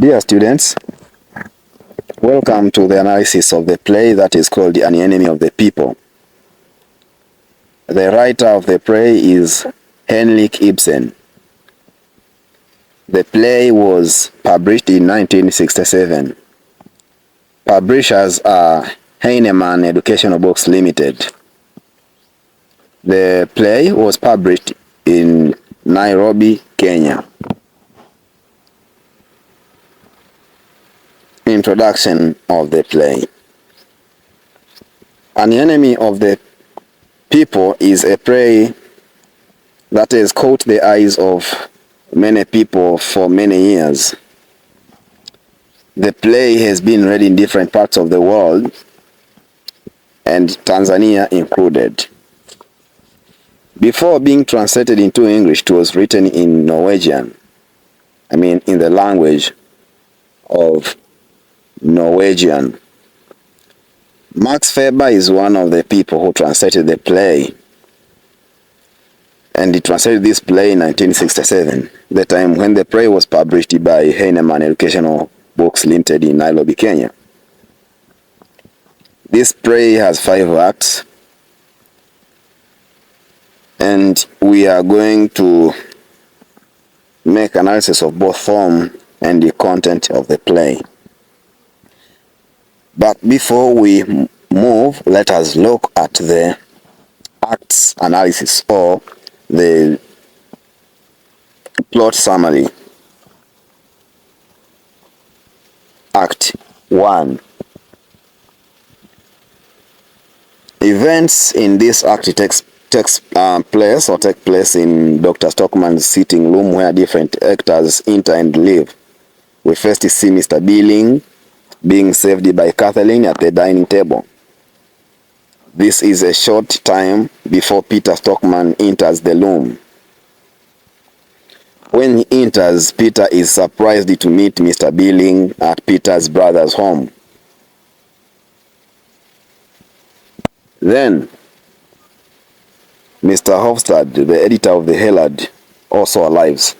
Dear students, welcome to the analysis of the play that is called An Enemy of the People. The writer of the play is HENRIK IBSEN. The play was published in 1967. Publishers are Heinemann Educational Books Limited. The play was published in Nairobi, Kenya. Introduction of the play. An Enemy of the People is a play that has caught the eyes of many people for many years. The play has been read in different parts of the world, and Tanzania included. Before being translated into English, it was written in Norwegian, in the language of Norwegian. Max Weber is one of the people who translated the play, and he translated this play in 1967, the time when the play was published by Heinemann Educational Books Limited in Nairobi, Kenya. This play has 5 acts, and we are going to make analysis of both form and the content of the play. But before we move, let us look at the acts analysis or the plot summary. Act 1. Events in this act take place in Dr. Stockman's sitting room, where different actors enter and leave. We first see Mr. Billing being saved by Kathleen at the dining table. This is a short time before Peter Stockman enters the room. When he enters, Peter is surprised to meet Mr. Billing at Peter's brother's home. Then, Mr. Hofstad, the editor of the Herald, also arrives.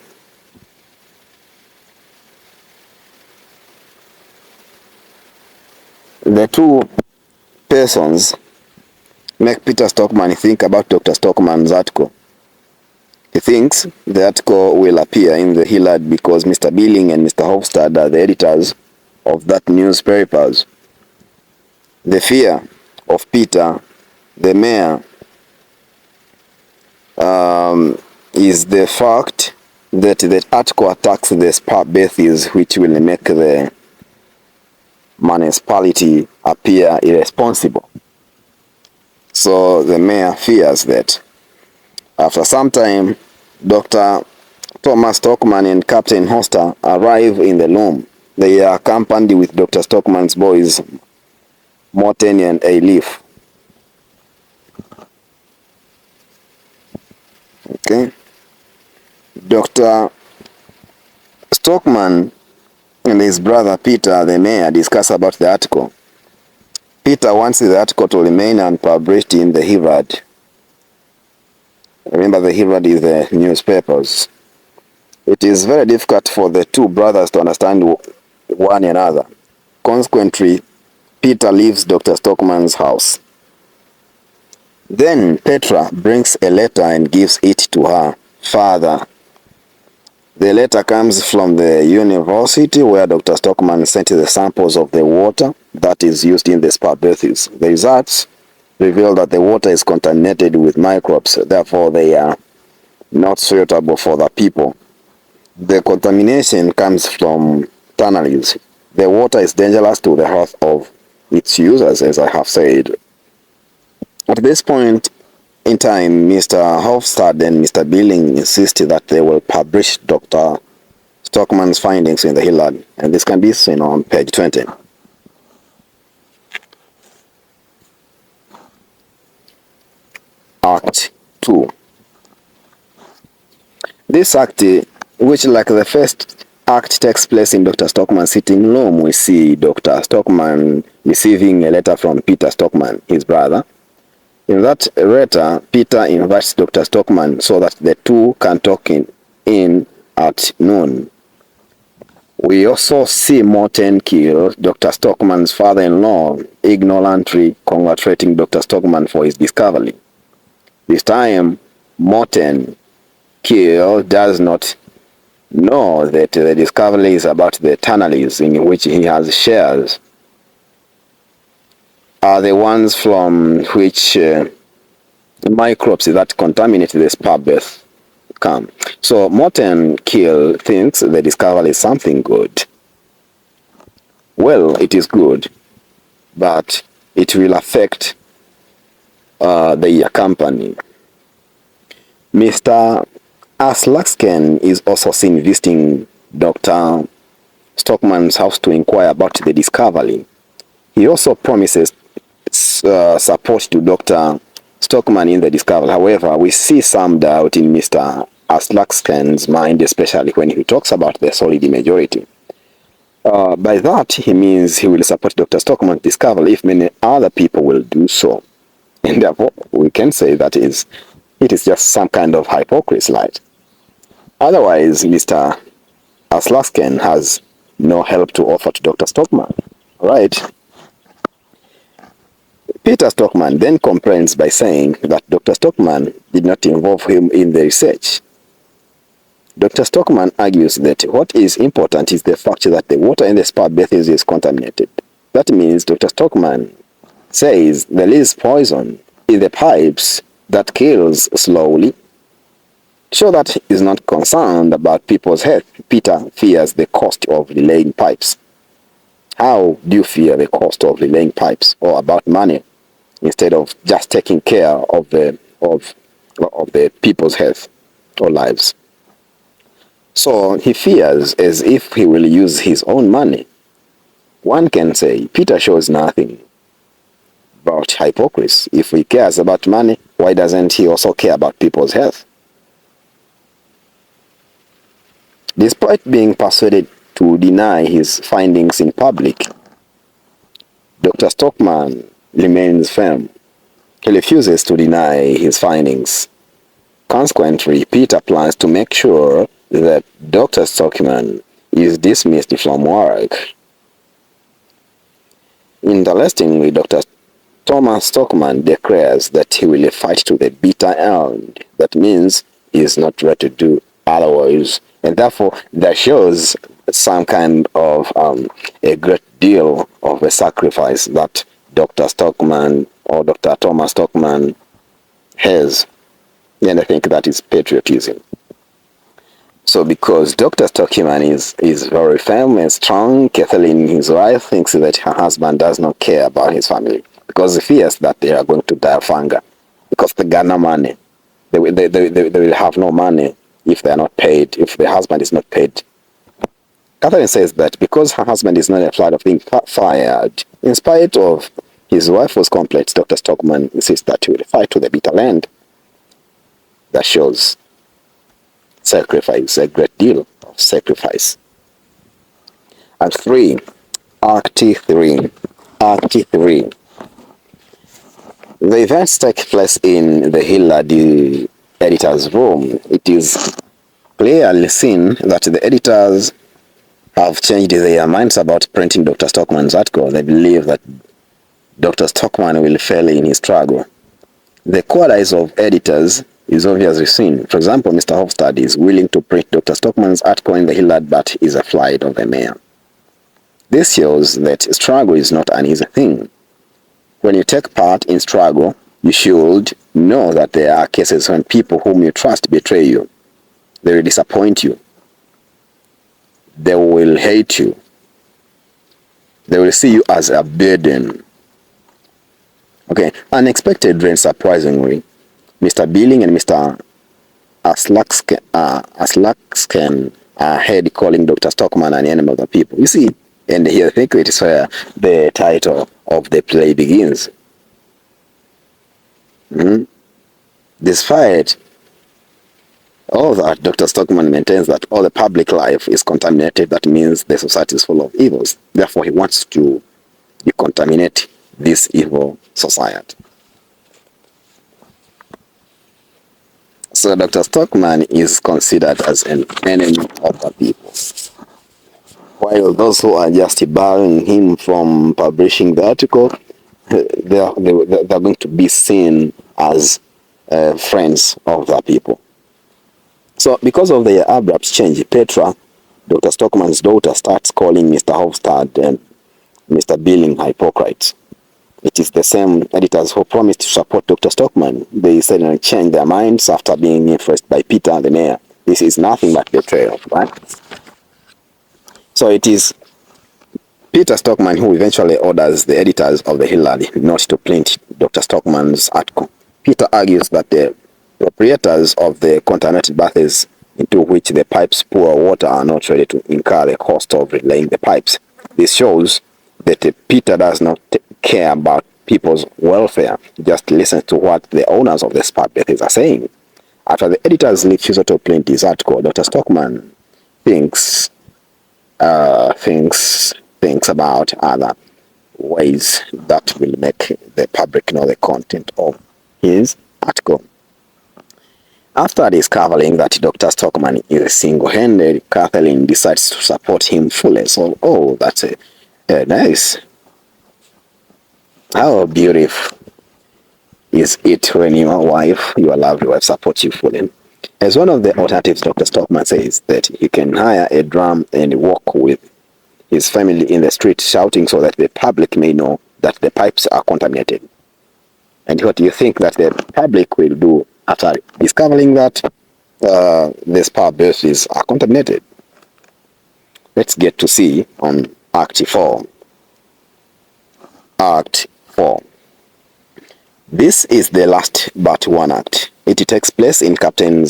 The two persons make Peter Stockman think about Dr. Stockman's article. He thinks the article will appear in the Herald because Mr. Billing and Mr. Hofstad are the editors of that newspapers. The fear of Peter, the mayor, is the fact that the article attacks the spa baths, which will make the municipality appear irresponsible. So the mayor fears that. After some time, Dr. Thomas Stockman and Captain Hoster arrive in the room. They are accompanied with Dr. Stockman's boys, Morten and Leif. Okay. Dr. Stockman and his brother Peter, the mayor, discuss about the article. Peter wants the article to remain unpublished in the Herald. Remember, the Herald is the newspapers. It is very difficult for the two brothers to understand one another. Consequently, Peter leaves Dr. Stockman's house. Then Petra brings a letter and gives it to her father. The letter comes from the university where Dr. Stockman sent the samples of the water that is used in the spa baths. The results reveal that the water is contaminated with microbes, therefore they are not suitable for the people. The contamination comes from tanneries. The water is dangerous to the health of its users, as I have said. At this point in time, Mr. Hofstad and Mr. Billing insist that they will publish Dr. Stockman's findings in the Herald, and this can be seen on page 20. Act 2. This act, which like the first act takes place in Dr. Stockman's sitting room, we see Dr. Stockman receiving a letter from Peter Stockman, his brother. In that letter, Peter invites Dr. Stockman so that the two can talk in at noon. We also see Morton kill Dr. Stockman's father-in-law, ignorantly congratulating Dr. Stockman for his discovery. This time, Morton kill does not know that the discovery is about the tunnels in which he has shares, are the ones from which microbes that contaminate the sperm bath come. So Morton Kill thinks the discovery is something good. Well, it is good, but it will affect the company. Mr. Aslaksken is also seen visiting Dr. Stockman's house to inquire about the discovery. He also promises support to Dr. Stockman in the discovery. However, we see some doubt in Mr. Aslaksken's mind, especially when he talks about the solid majority. By that, he means he will support Dr. Stockman's discovery if many other people will do so. And therefore, we can say that it is just some kind of hypocrisy, right? Otherwise, Mr. Aslaksken has no help to offer to Dr. Stockman, right? Peter Stockman then complains by saying that Dr. Stockman did not involve him in the research. Dr. Stockman argues that what is important is the fact that the water in the spa bath is contaminated. That means Dr. Stockman says there is poison in the pipes that kills slowly. So that he is not concerned about people's health. Peter fears the cost of relaying pipes. How do you fear the cost of relaying pipes, or about money, instead of just taking care of the people's health or lives? So he fears as if he will use his own money. One can say Peter shows nothing about hypocrisy. If he cares about money, why doesn't he also care about people's health? Despite being persuaded to deny his findings in public, Dr. Stockman remains firm. He refuses to deny his findings. Consequently, Peter plans to make sure that Dr. Stockman is dismissed from work. Interestingly, Dr. Thomas Stockman declares that he will fight to the bitter end. That means he is not ready to do otherwise. And therefore, that shows some kind of a great deal of a sacrifice that Dr. Stockman or Dr. Thomas Stockman has. And I think that is patriotism. So because Dr. Stockman is very firm and strong, Kathleen, his wife, thinks that her husband does not care about his family because he fears that they are going to die of hunger because they got no money. They will have no money if they are not paid, if the husband is not paid. Catherine says that because her husband is not afraid of being fired, in spite of his wife's complaints, Dr. Stockman insists that he will fight to the bitter end. That shows sacrifice, a great deal of sacrifice. And Act 3. The events take place in the Hillard editor's room. It is clearly seen that the editors have changed their minds about printing Dr. Stockman's article. They believe that Dr. Stockman will fail in his struggle. The qualities of editors is obviously seen. For example, Mr. Hofstad is willing to print Dr. Stockman's article in the Hillard, but is afraid of the mayor. This shows that struggle is not an easy thing. When you take part in struggle, you should know that there are cases when people whom you trust betray you. They will disappoint you. They will hate you. They will see you as a burden. Okay, unexpectedly and surprisingly, Mr. Billing and Mr. Aslaksken are head calling Dr. Stockman an enemy of the people. You see, and here I think it is where the title of the play begins. Despite all that, Dr. Stockman maintains that all the public life is contaminated. That means the society is full of evils. Therefore, he wants to decontaminate this evil society. So Dr. Stockman is considered as an enemy of the people. while those who are just barring him from publishing the article, they're going to be seen as friends of the people. So because of the abrupt change, Petra, Dr. Stockman's daughter, starts calling Mr. Hofstad and Mr. Billing hypocrites. It is the same editors who promised to support Dr. Stockman. They suddenly changed their minds after being influenced by Peter, the mayor. This is nothing but betrayal, right? So it is Peter Stockman who eventually orders the editors of the Herald not to print Dr. Stockman's article. Peter argues that the proprietors of the contaminated baths into which the pipes pour water are not ready to incur the cost of relaying the pipes. This shows that Peter does not care about people's welfare, just listens to what the owners of the spa baths are saying. After the editor's refusal to print his article, Dr. Stockman thinks about other ways that will make the public know the content of his article. After discovering that Dr. Stockman is single-handed, Kathleen decides to support him fully. So, oh, that's nice. How beautiful is it when your lovely wife supports you fully? As one of the alternatives, Dr. Stockman says that he can hire a drum and walk with his family in the street shouting so that the public may know that the pipes are contaminated. And what do you think that the public will do after discovering that the spa baths are contaminated? Let's get to see on Act 4. Act 4. This is the last but one act. It takes place in Captain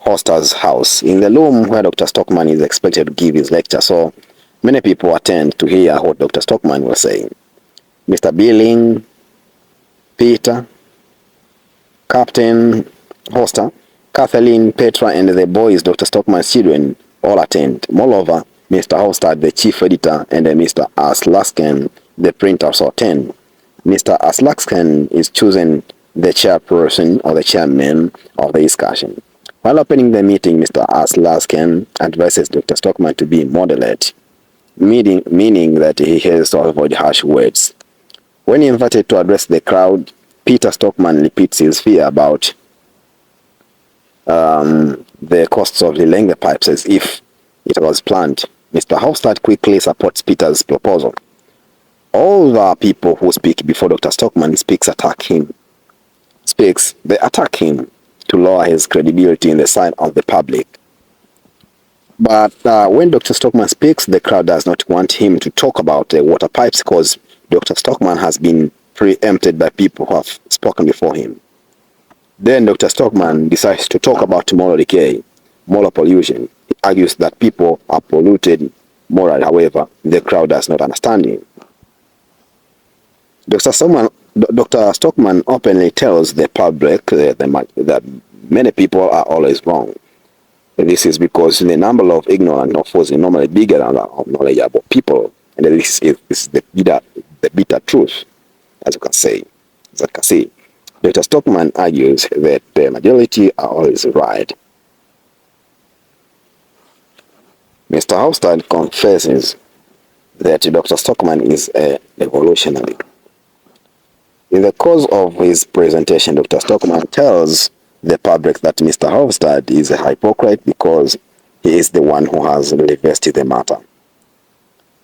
Hoster's house, in the room where Dr. Stockman is expected to give his lecture. So many people attend to hear what Dr. Stockman was saying. Mr. Billing, Peter, Captain Hoster, Kathleen, Petra, and the boys, Dr. Stockman's children, all attend. Moreover, Mr. Hoster, the chief editor, and Mr. Aslasken, the printer, also attend. Mr. Aslasken is chosen the chairperson or the chairman of the discussion. While opening the meeting, Mr. Aslasken advises Dr. Stockman to be moderate, meaning that he has to avoid harsh words. When invited to address the crowd, Peter Stockman repeats his fear about the costs of relaying the pipes as if it was planned. Mr. Hofstad quickly supports Peter's proposal. All the people who speak before Dr. Stockman they attack him to lower his credibility in the sight of the public. But when Dr. Stockman speaks, the crowd does not want him to talk about the water pipes because Dr. Stockman has been preempted by people who have spoken before him. Then Dr. Stockman decides to talk about moral decay, moral pollution. He argues that people are polluted morally. However, the crowd does not understand him. Dr. Stockman openly tells the public that many people are always wrong. This is because the number of ignorant or fools is normally bigger than that of knowledgeable people, and this is the bitter truth, as you can see. Dr. Stockman argues that the majority are always right. Mr. Hofstad confesses that Dr. Stockman is a revolutionary. In the course of his presentation, Dr. Stockman tells the public that Mr. Hofstad is a hypocrite because he is the one who has reversed the matter.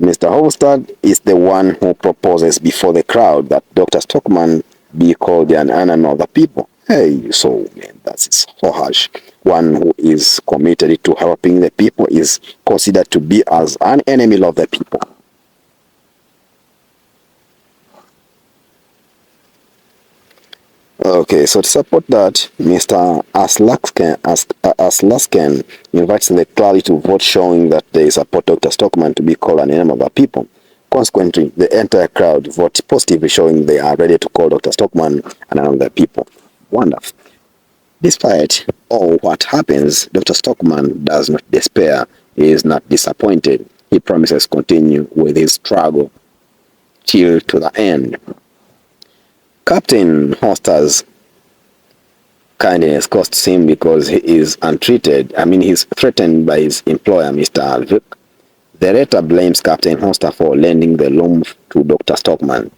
Mr. Hofstad is the one who proposes before the crowd that Dr. Stockman be called an enemy of the people. Hey, so man, that's so harsh. One who is committed to helping the people is considered to be as an enemy of the people. Okay, so to support that, Mr. Aslasken invites the crowd to vote showing that they support Dr. Stockman to be called an enemy of the people. Consequently, the entire crowd votes positively showing they are ready to call Dr. Stockman an enemy of the people. Wonderful. Despite all what happens, Dr. Stockman does not despair. He is not disappointed. He promises to continue with his struggle till to the end. Captain Hoster's kindness costs him because he is untreated. He's threatened by his employer, Mr. Alvik. The letter blames Captain Hoster for lending the loan to Dr. Stockman.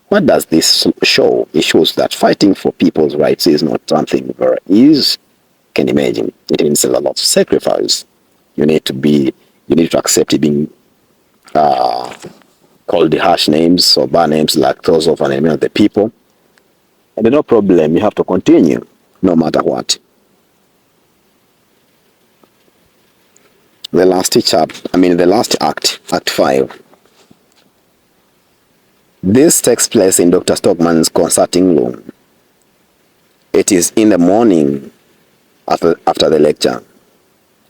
What does this show? It shows that fighting for people's rights is not something very easy. Can imagine. It means a lot of sacrifice. You need to accept being called the harsh names or bad names like those of an enemy of the people. And no problem, you have to continue no matter what. The last act, Act 5. This takes place in Dr. Stockman's consulting room. It is in the morning after the lecture.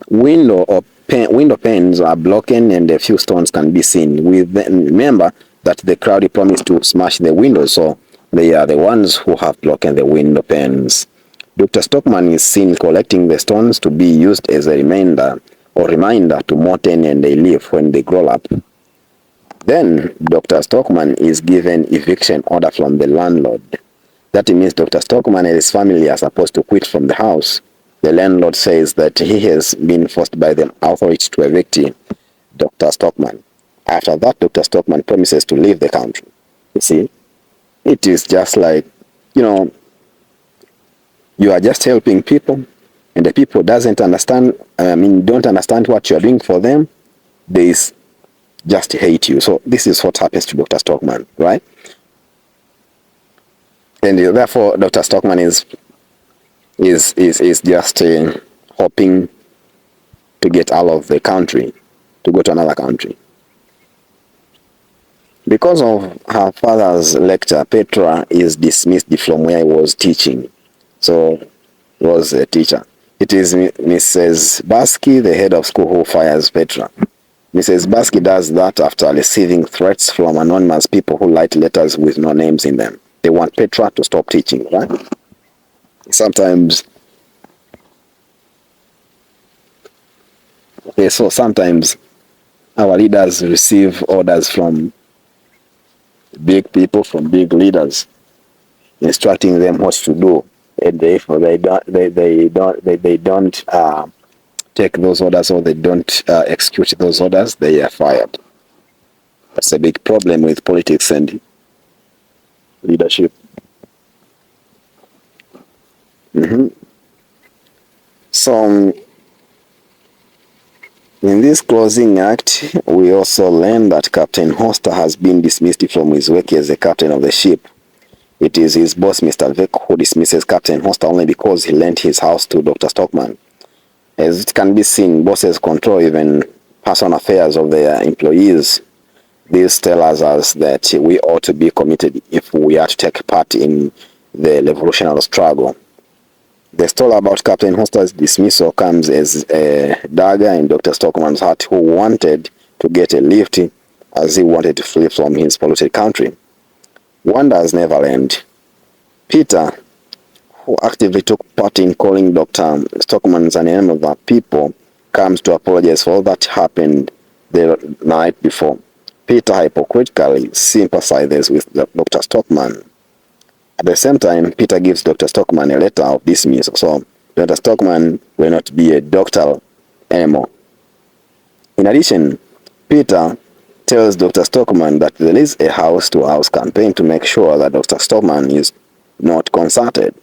Window panes are broken and a few stones can be seen. We then remember that the crowd promised to smash the windows, so they are the ones who have broken the window panes. Dr. Stockman is seen collecting the stones to be used as a reminder to Morton and they leave when they grow up. Then Dr. Stockman is given eviction order from the landlord. That means Dr. Stockman and his family are supposed to quit from the house. The landlord says that he has been forced by the authorities to evict Dr. Stockman. After that, Dr. Stockman promises to leave the country. You see, it is just like, you are just helping people, and the people don't understand what you are doing for them. They just hate you. So this is what happens to Dr. Stockman, right? And therefore, Dr. Stockman is just hoping to get out of the country, to go to another country. Because of her father's lecture, Petra is dismissed from where he was teaching. So he was a teacher. It is Mrs. Baski, the head of school, who fires Petra. Mrs. Baski does that after receiving threats from anonymous people who write letters with no names in them. They want Petra to stop teaching, right? Sometimes our leaders receive orders from big people, from big leaders, instructing them what to do. And if they don't take those orders, or they don't execute those orders, they are fired. That's a big problem with politics and leadership. So in this closing act, we also learn that Captain Hoster has been dismissed from his work as the captain of the ship. It is his boss, Mr. Vick, who dismisses Captain Hoster only because he lent his house to Dr. Stockman. As it can be seen, bosses control even personal affairs of their employees. This tells us that we ought to be committed if we are to take part in the revolutionary struggle. The story about Captain Hoster's dismissal comes as a dagger in Dr. Stockman's heart, who wanted to get a lift as he wanted to flee from his polluted country. Wonders never end. Peter, who actively took part in calling Dr. Stockman an enemy of the people, comes to apologize for all that happened the night before. Peter hypocritically sympathizes with Dr. Stockman. At the same time, Peter gives Dr. Stockman a letter of dismissal, so Dr. Stockman will not be a doctor anymore. In addition, Peter tells Dr. Stockman that there is a house-to-house campaign to make sure that Dr. Stockman is not consulted.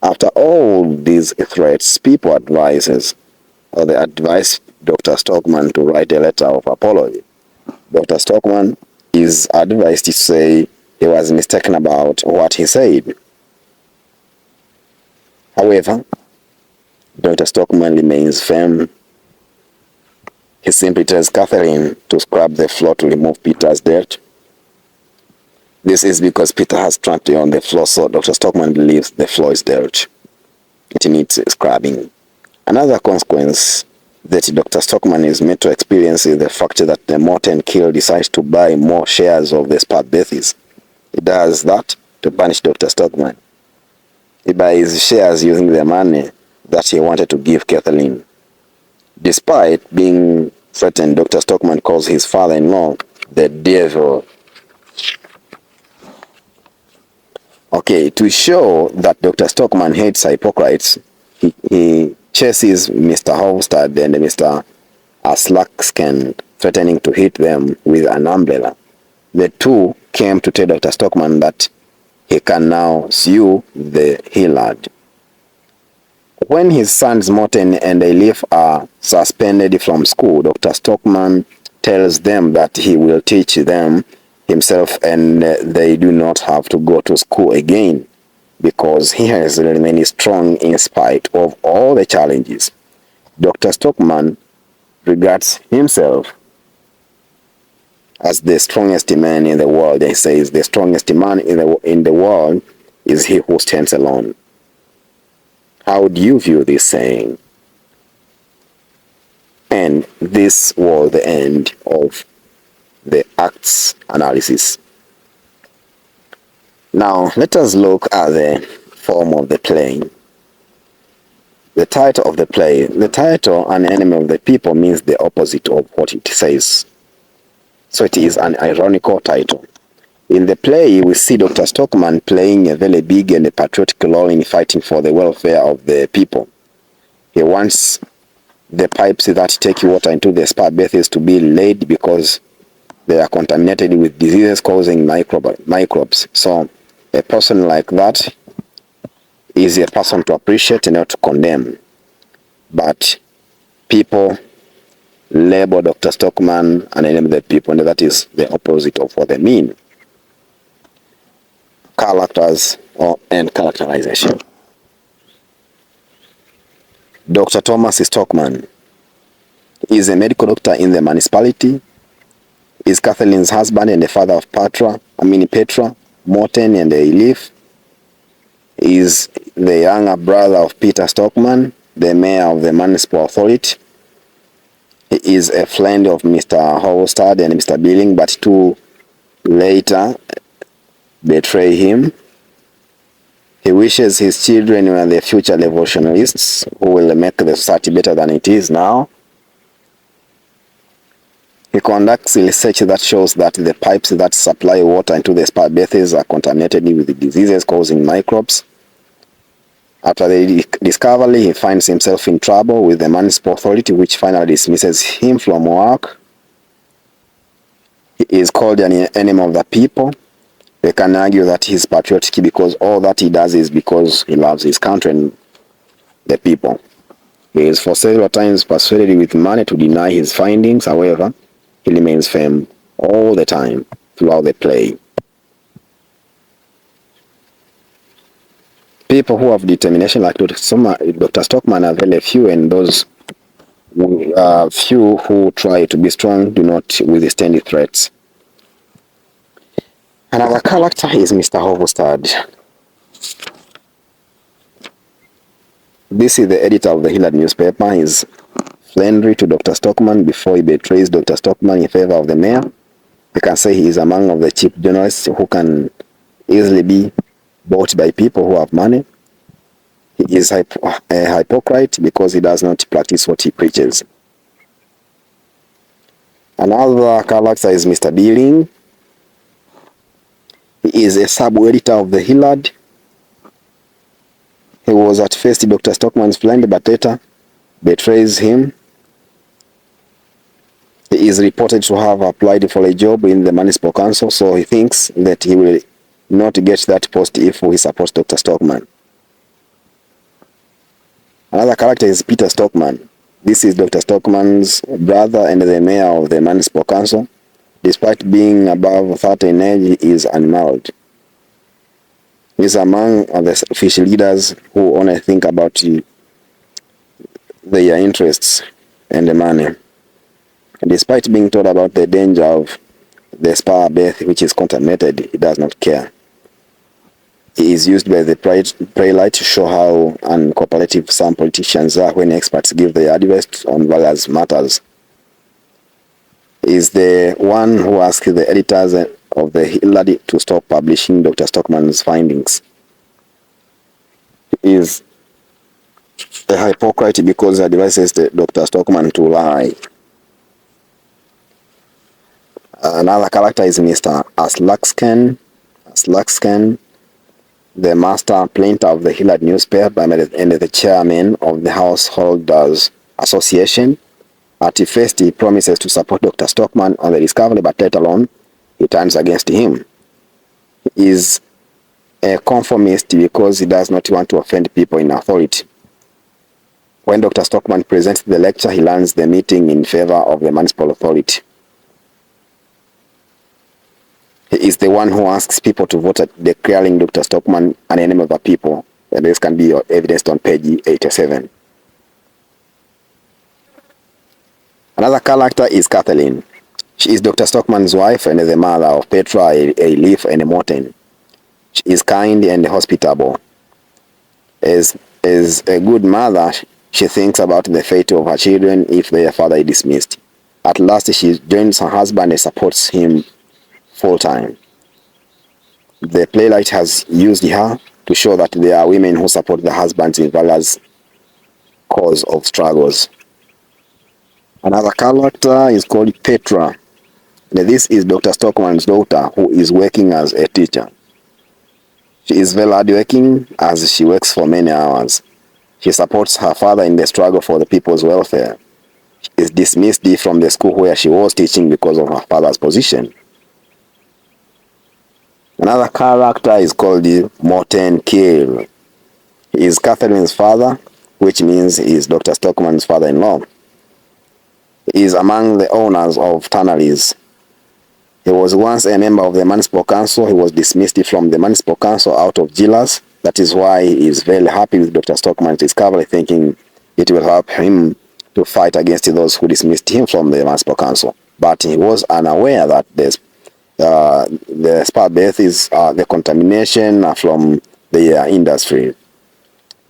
After all these threats, people advise Dr. Stockman to write a letter of apology. Dr. Stockman is advised to say he was mistaken about what he said. However, Dr. Stockman remains firm. He simply tells Catherine to scrub the floor to remove Peter's dirt. This is because Peter has tramped on the floor, so Dr. Stockman believes the floor is dirt. It needs scrubbing. Another consequence that Dr. Stockman is made to experience is the fact that the Morton Kill decides to buy more shares of the Spart Bethies. He does that to punish Dr. Stockman. He buys shares using the money that he wanted to give Kathleen. Despite being threatened, Dr. Stockman calls his father-in-law the devil. Okay, to show that Dr. Stockman hates hypocrites, he chases Mr. Hofstad and Mr. Slacksken threatening to hit them with an umbrella. The two came to tell Dr. Stockman that he can now sue the Hillard. When his sons Morton and Elif are suspended from school, Dr. Stockman tells them that he will teach them himself and they do not have to go to school again because he has remained strong in spite of all the challenges. Dr. Stockman regards himself as the strongest man in the world. He says the strongest man in the world is he who stands alone. How do you view this saying? And this was the end of the Acts analysis. Now let us look at the form of the play. The title of the play. The title, An Enemy of the People, means the opposite of what it says. So it is an ironical title. In the play, we see Dr. Stockman playing a very big and patriotic role in fighting for the welfare of the people. He wants the pipes that take water into the spa baths to be laid because they are contaminated with diseases causing microbes. So a person like that is a person to appreciate and not to condemn. But people label Dr. Stockman an enemy of the people, and that is the opposite of what they mean. Characters and characterization. Dr. Thomas Stockman is a medical doctor in the municipality, is Kathleen's husband and the father of Petra, Morton and Elif, is the younger brother of Peter Stockman, the mayor of the municipal authority. He is a friend of Mr. Holstad and Mr. Billing, but two later betray him. He wishes his children were the future revolutionists who will make the society better than it is now. He conducts research that shows that the pipes that supply water into the spa baths are contaminated with diseases causing microbes. After the discovery, he finds himself in trouble with the municipal authority, which finally dismisses him from work. He is called an enemy of the people. They can argue that he's patriotic because all that he does is because he loves his country and the people. He is for several times persuaded with money to deny his findings. However, he remains firm all the time throughout the play. People who have determination like Dr. Stockman are very few, and those few who try to be strong do not withstand threats. Another character is Mr. Hovstad. This is the editor of the Hillard newspaper. He is friendly to Dr. Stockman before he betrays Dr. Stockman in favor of the mayor. You can say he is among of the cheap journalists who can easily be bought by people who have money. He is a hypocrite because he does not practice what he preaches. Another character is Mr. Billing. He is a sub-editor of the Hillard. He was at first Dr. Stockman's friend, but later betrays him. He is reported to have applied for a job in the municipal council, so he thinks that he will not get that post if he supports Dr. Stockman. Another character is Peter Stockman. This is Dr. Stockman's brother and the mayor of the municipal council. Despite being above 30 in age, he is unmarried. He is among the official leaders who only think about their interests and the money. Despite being told about the danger of the spa bath, which is contaminated, he does not care. He is used by the prelate to show how uncooperative some politicians are when experts give their advice on various matters. He is the one who asks the editors of the Hillard to stop publishing Dr. Stockman's findings. He is a hypocrite because he advises Dr. Stockman to lie. Another character is Mr. Aslaksken, the master printer of the Hillard newspaper and the chairman of the Householders Association. At first, he promises to support Dr. Stockman on the discovery, but later on, he turns against him. He is a conformist because he does not want to offend people in authority. When Dr. Stockman presents the lecture, he learns the meeting in favor of the municipal authority. He is the one who asks people to vote, declaring Dr. Stockman an enemy of the people. And this can be evidenced on page 87. Another character is Kathleen. She is Dr. Stockman's wife and the mother of Petra, a Leaf, and a Morton. She is kind and hospitable. As a good mother, she thinks about the fate of her children if their father is dismissed. At last, she joins her husband and supports him full-time. The playwright has used her to show that there are women who support their husbands in various cause of struggles. Another character is called Petra. This is Dr. Stockman's daughter who is working as a teacher. She is very hardworking as she works for many hours. She supports her father in the struggle for the people's welfare. She is dismissed from the school where she was teaching because of her father's position. Another character is called Morten Kiel. He is Catherine's father, which means he is Dr. Stockman's father-in-law. He is among the owners of tanneries. He was once a member of the municipal council. He was dismissed from the municipal council out of jealous. That is why he is very happy with Dr. Stockman's discovery, thinking it will help him to fight against those who dismissed him from the municipal council. But he was unaware that the spa bath is the contamination from the industry.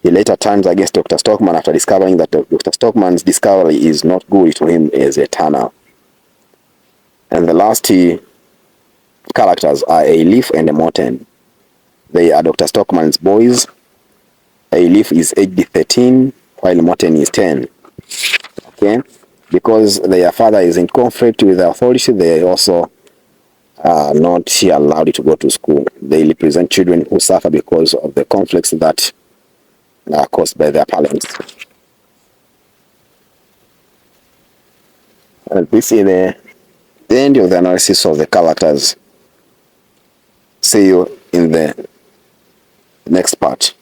He later turns against Dr. Stockman after discovering that Dr. Stockman's discovery is not good to him as a tanner. And the last two characters are a Leaf and a Morton. They are Dr. Stockman's boys. A Leaf is aged 13, while Morton is 10. Okay? Because their father is in conflict with the authority, they also are not allowed to go to school. They represent children who suffer because of the conflicts that are caused by their parents. And this is the end of the analysis of the characters. See you in the next part.